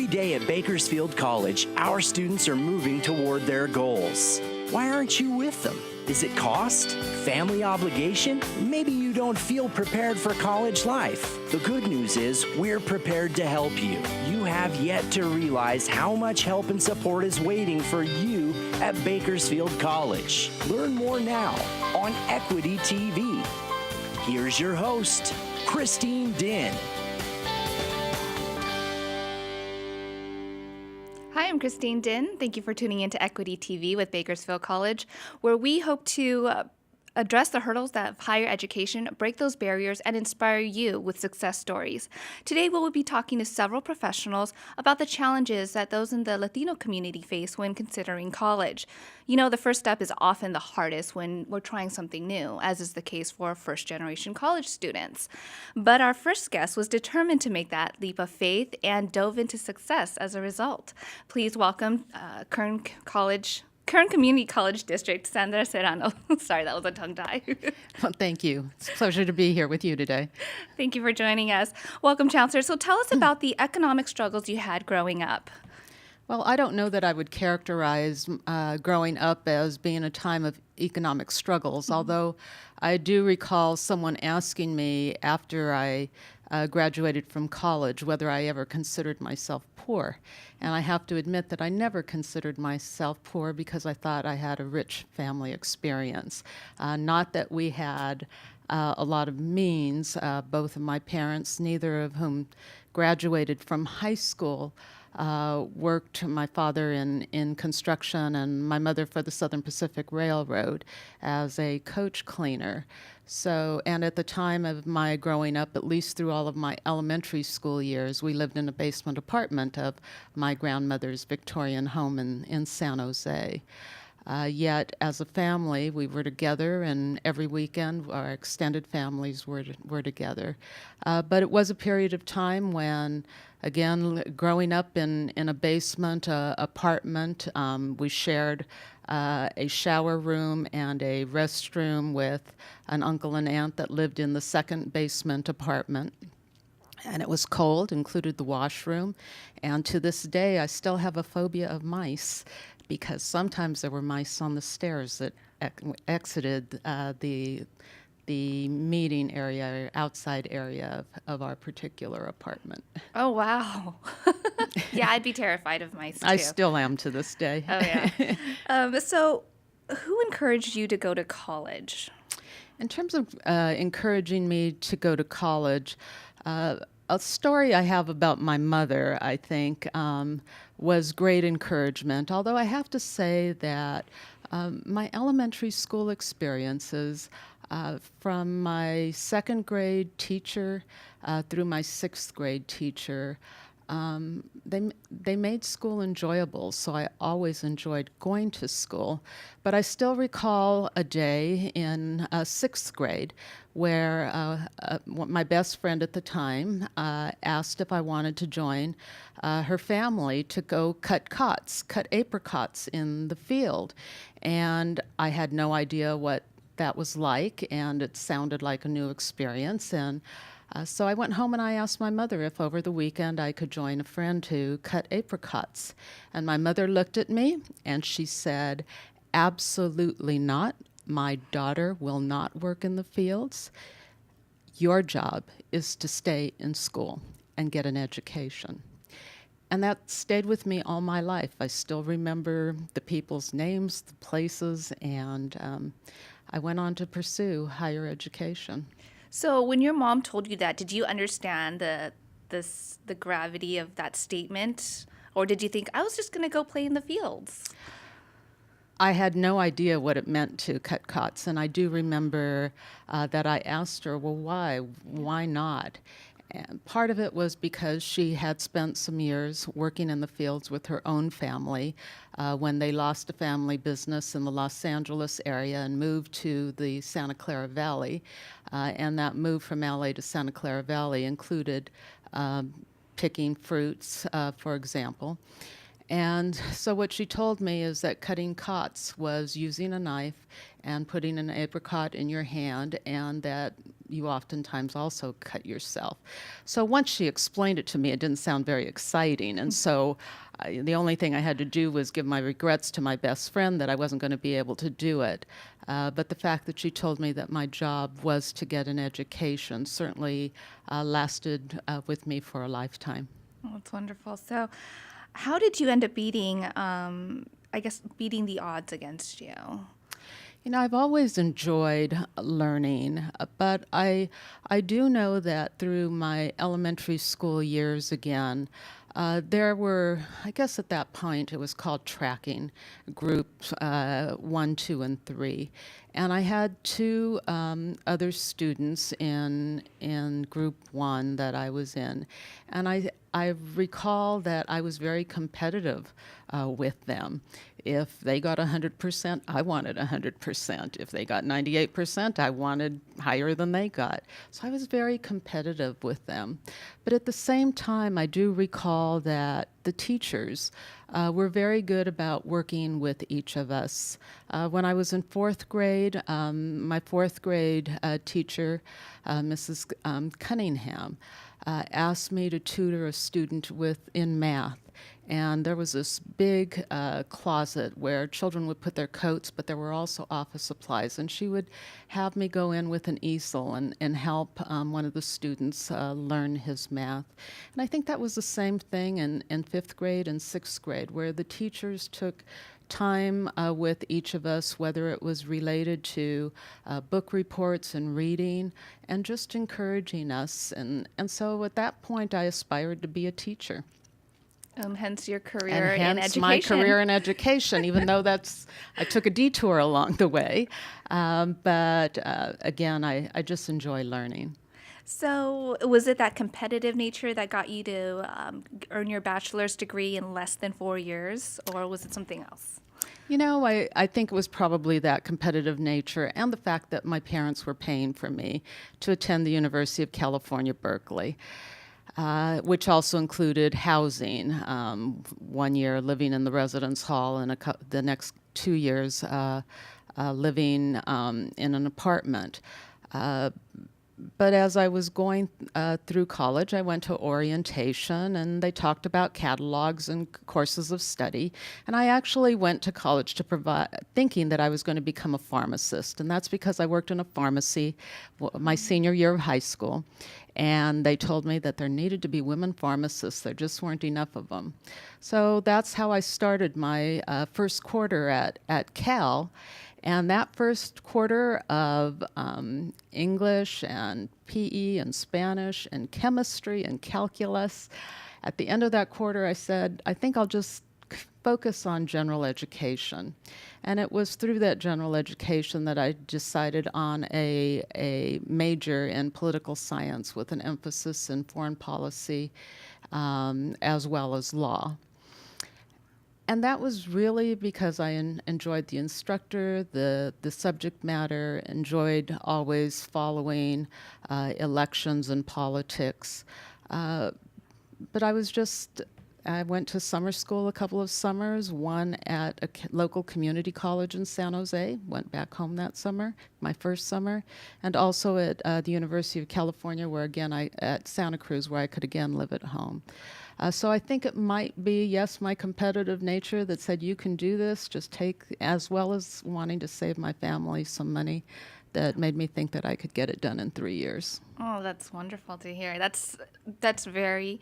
Every day at Bakersfield College, our students are moving toward their goals. Why aren't you with them? Is it cost? Family obligation? Maybe you don't feel prepared for college life. The good news is we're prepared to help you. You have yet to realize how much help and support is waiting for you at Bakersfield College. Learn more now on Equity TV. Here's your host, Christine Din. Hi, I'm Christine Din. Thank you for tuning in to Equity TV with Bakersfield College, where we hope to address the hurdles that of higher education, break those barriers, and inspire you with success stories. Today, we will be talking to several professionals about the challenges that those in the Latino community face when considering college. You know, the first step is often the hardest when we're trying something new, as is the case for first-generation college students. But our first guest was determined to make that leap of faith and dove into success as a result. Please welcome Kern Community College District, Sandra Serrano. Sorry, that was a tongue tie. Well, thank you. It's a pleasure to be here with you today. Thank you for joining us. Welcome, Chancellor. So tell us about the economic struggles you had growing up. Well, I don't know that I would characterize growing up as being a time of economic struggles, although I do recall someone asking me after I graduated from college whether I ever considered myself poor. And I have to admit that I never considered myself poor because I thought I had a rich family experience. Not that we had a lot of means. Both of my parents, neither of whom graduated from high school, worked, my father in construction and my mother for the Southern Pacific Railroad as a coach cleaner. So, and at the time of my growing up, at least through all of my elementary school years, we lived in a basement apartment of my grandmother's Victorian home in San Jose. Yet, as a family, we were together, and every weekend our extended families were together. But it was a period of time when, again, growing up in a basement apartment, we shared a shower room and a restroom with an uncle and aunt that lived in the second basement apartment. And it was cold, included the washroom. And to this day, I still have a phobia of mice because sometimes there were mice on the stairs that exited the meeting area, or outside area of our particular apartment. Oh, wow. Yeah, I'd be terrified of mice, too. I still am to this day. Oh, yeah. So who encouraged you to go to college? In terms of encouraging me to go to college, a story I have about my mother, I think, was great encouragement, although I have to say that my elementary school experiences, from my second grade teacher through my sixth grade teacher, they made school enjoyable, so I always enjoyed going to school. But I still recall a day in sixth grade where my best friend at the time asked if I wanted to join her family to go cut apricots in the field. And I had no idea what that was like, and it sounded like a new experience. And so I went home and I asked my mother if over the weekend I could join a friend to cut apricots. And my mother looked at me and she said, "Absolutely not. My daughter will not work in the fields. Your job is to stay in school and get an education." And that stayed with me all my life. I still remember the people's names, the places, and I went on to pursue higher education. So when your mom told you that, did you understand the gravity of that statement? Or did you think, I was just going to go play in the fields? I had no idea what it meant to cut cots, and I do remember that I asked her, well, why? Why not? And part of it was because she had spent some years working in the fields with her own family when they lost a family business in the Los Angeles area and moved to the Santa Clara Valley. And that move from LA to Santa Clara Valley included picking fruits, for example. And so what she told me is that cutting cots was using a knife and putting an apricot in your hand, and that you oftentimes also cut yourself. So once she explained it to me, it didn't sound very exciting. And so the only thing I had to do was give my regrets to my best friend that I wasn't going to be able to do it. But the fact that she told me that my job was to get an education certainly lasted with me for a lifetime. Oh, that's wonderful. So, how did you end up beating, beating the odds against you? You know, I've always enjoyed learning, but I do know that through my elementary school years again, there were, I guess at that point it was called tracking, groups 1, 2, and 3. And I had two other students in group 1 that I was in. And I recall that I was very competitive with them. If they got 100%, I wanted 100%. If they got 98%, I wanted higher than they got. So I was very competitive with them. But at the same time, I do recall that the teachers were very good about working with each of us. When I was in 4th grade, my 4th grade teacher, Mrs. Cunningham, asked me to tutor a student in math. And there was this big closet where children would put their coats, but there were also office supplies. And she would have me go in with an easel and help one of the students learn his math. And I think that was the same thing in 5th grade and 6th grade, where the teachers took time with each of us, whether it was related to book reports and reading, and just encouraging us. And so at that point, I aspired to be a teacher. Hence your career in hence education. my career in education, even though I took a detour along the way. But again, I just enjoy learning. So was it that competitive nature that got you to earn your bachelor's degree in less than 4 years, or was it something else? You know, I think it was probably that competitive nature and the fact that my parents were paying for me to attend the University of California, Berkeley. Which also included housing. 1 year living in the residence hall, and the next 2 years living in an apartment. But as I was going through college, I went to orientation, and they talked about catalogs and courses of study. And I actually went to college thinking that I was going to become a pharmacist. And that's because I worked in a pharmacy my senior year of high school. And they told me that there needed to be women pharmacists. There just weren't enough of them. So that's how I started my first quarter at Cal. And that first quarter of English and PE and Spanish and chemistry and calculus, at the end of that quarter, I said, I think I'll just focus on general education. And it was through that general education that I decided on a major in political science with an emphasis in foreign policy as well as law. And that was really because I enjoyed the instructor, the subject matter, enjoyed always following elections and politics. But I went to summer school a couple of summers, one at a local community college in San Jose, went back home that summer, my first summer, and also at the University of California, where again, at Santa Cruz, where I could again live at home. So I think it might be, yes, my competitive nature that said, you can do this, just take, as well as wanting to save my family some money, that made me think that I could get it done in 3 years. Oh, that's wonderful to hear. That's very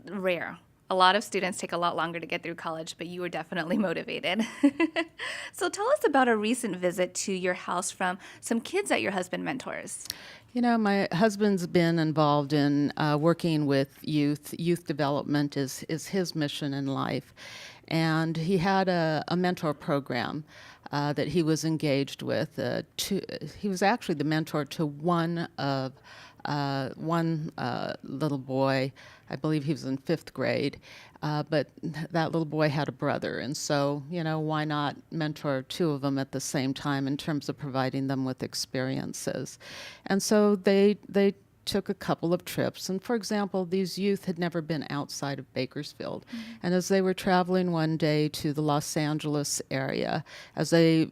rare. A lot of students take a lot longer to get through college, but you were definitely motivated. So tell us about a recent visit to your house from some kids that your husband mentors. You know, my husband's been involved in working with youth. Youth development is his mission in life. And he had a mentor program that he was engaged with. He was actually the mentor to one little boy. I believe he was in 5th grade, but that little boy had a brother, and so, you know, why not mentor two of them at the same time in terms of providing them with experiences? And so they took a couple of trips, and for example, these youth had never been outside of Bakersfield. And as they were traveling one day to the Los Angeles area, as they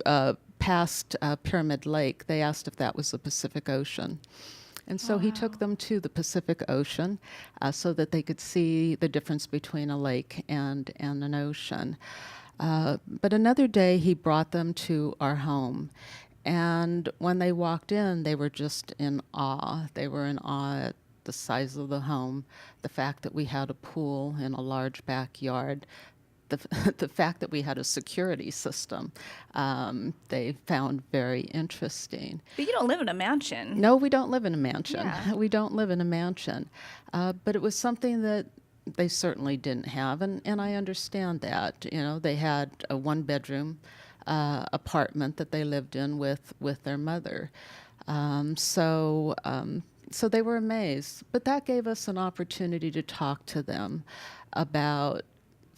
past Pyramid Lake, they asked if that was the Pacific Ocean. And so he took them to the Pacific Ocean so that they could see the difference between a lake and an ocean. But another day, he brought them to our home. And when they walked in, they were just in awe. They were in awe at the size of the home, the fact that we had a pool in a large backyard, the fact that we had a security system, they found very interesting. But you don't live in a mansion. No, we don't live in a mansion. Yeah. We don't live in a mansion. But it was something that they certainly didn't have, and I understand that. You know, they had a one-bedroom apartment that they lived in with their mother. So they were amazed. But that gave us an opportunity to talk to them about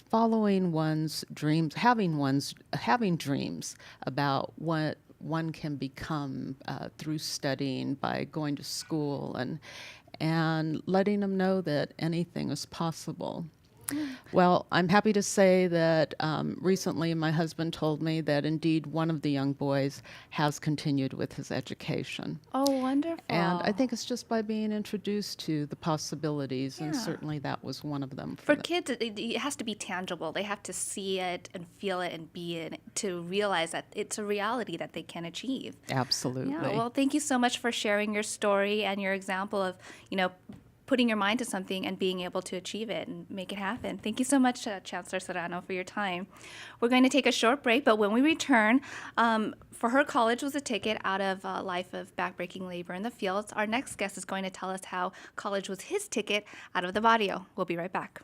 following one's dreams, having dreams about what one can become through studying, by going to school, and letting them know that anything is possible. Well, I'm happy to say that recently my husband told me that indeed one of the young boys has continued with his education. Oh, wonderful. And I think it's just by being introduced to the possibilities, and Yeah. certainly that was one of them. For them. kids, it has to be tangible. They have to see it and feel it and be it to realize that it's a reality that they can achieve. Absolutely. Yeah, well, thank you so much for sharing your story and your example of, putting your mind to something and being able to achieve it and make it happen. Thank you so much, Chancellor Serrano, for your time. We're going to take a short break, but when we return, for her, college was a ticket out of a life of backbreaking labor in the fields. Our next guest is going to tell us how college was his ticket out of the barrio. We'll be right back.